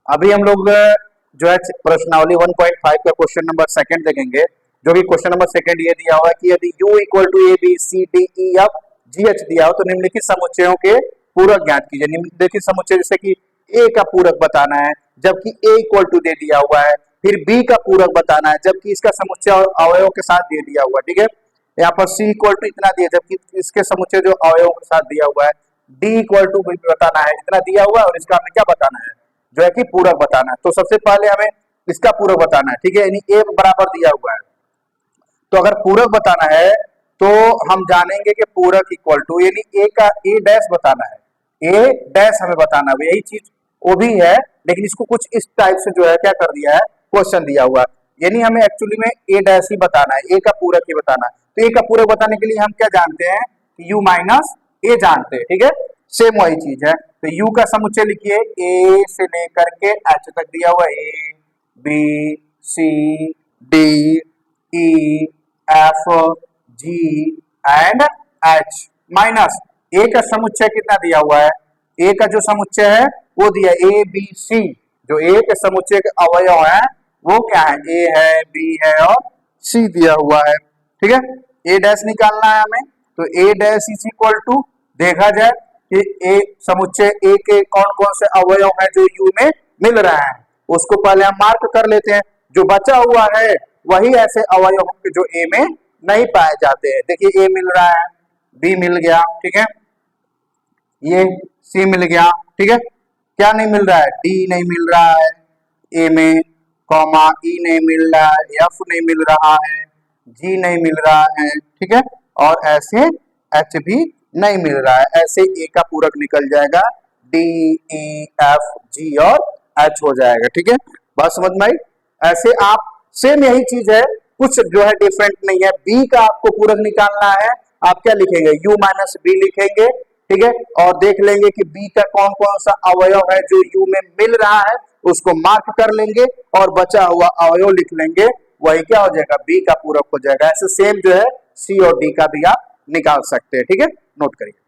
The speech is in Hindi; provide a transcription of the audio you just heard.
अभी हम लोग जो है प्रश्नावली 1.5 का क्वेश्चन नंबर सेकंड देखेंगे, जो कि क्वेश्चन नंबर सेकंड ये दिया हुआ है कि यदि U equal to A B C D E F G H दिया हो तो निम्नलिखित समुच्चयों के पूरक ज्ञात कीजिए। निम्नलिखित समुच्चय जैसे कि ए का पूरक बताना है जबकि ए इक्वल टू दे दिया हुआ है, फिर बी का पूरक बताना है जबकि इसका समुच्चय और अवयव के साथ दे दिया हुआ है। ठीक है, यहाँ पर सी इक्वल टू इतना दिया जबकि इसके समुच्चय जो अवयव के साथ दिया हुआ है। डी इक्वल टू बताना है इतना दिया हुआ है और इसका हमें क्या बताना है, जो है कि पूरक बताना है। तो सबसे पहले हमें इसका पूरक बताना है। ठीक है, यानी ए बराबर दिया हुआ है, तो अगर पूरक बताना है तो हम जानेंगे कि पूरक इक्वल टू यानी ए का ए डैश बताना है, ए डैश हमें बताना है। यही चीज वो भी है लेकिन इसको कुछ इस टाइप से जो है क्या कर दिया है, क्वेश्चन दिया हुआ है, यानी हमें एक्चुअली में ए डैश ही बताना है, ए का पूरक ही बताना है। तो ए का पूरक बताने के लिए हम क्या जानते हैं, यू माइनस ए जानते हैं। ठीक है, सेम वही चीज है। तो यू का समुच्चय लिखिए, ए से लेकर के एच तक दिया हुआ, A B C D E F G and H minus A का समुच्चय कितना दिया हुआ है, ए का जो समुच्चय है वो दिया ए बी सी, जो ए के समुच्चय के अवयव है वो क्या है, ए है बी है और सी दिया हुआ है। ठीक है, ए डैश निकालना है हमें, तो ए डैश इज इक्वल टू देखा जाए कि ए समुच्चय ए के कौन कौन से अवयव है जो यू में मिल रहा है, उसको पहले हम मार्क कर लेते हैं। जो बचा हुआ है वही ऐसे अवयव होंगे जो ए में नहीं पाए जाते हैं। देखिए ए मिल रहा है, बी मिल गया, ठीक है, ये सी मिल गया। ठीक है, क्या नहीं मिल रहा है, डी नहीं मिल रहा है ए में, कॉमा ई नहीं मिल रहा है, एफ नहीं मिल रहा है, जी नहीं मिल रहा है। ठीक है, और ऐसे एच भी नहीं मिल रहा है। ऐसे ए का पूरक निकल जाएगा, डी ई एफ जी और एच हो जाएगा। ठीक है, बात समझ में आई। ऐसे आप सेम यही चीज है, कुछ जो है डिफरेंट नहीं है। बी का आपको पूरक निकालना है, आप क्या लिखेंगे, यू माइनस बी लिखेंगे। ठीक है, और देख लेंगे कि बी का कौन कौन सा अवयव है जो यू में मिल रहा है, उसको मार्क कर लेंगे और बचा हुआ अवयव लिख लेंगे, वही क्या हो जाएगा, बी का पूरक हो जाएगा। ऐसे सेम जो है सी और डी का भी आप निकाल सकते हैं। ठीक है, नोट करिए।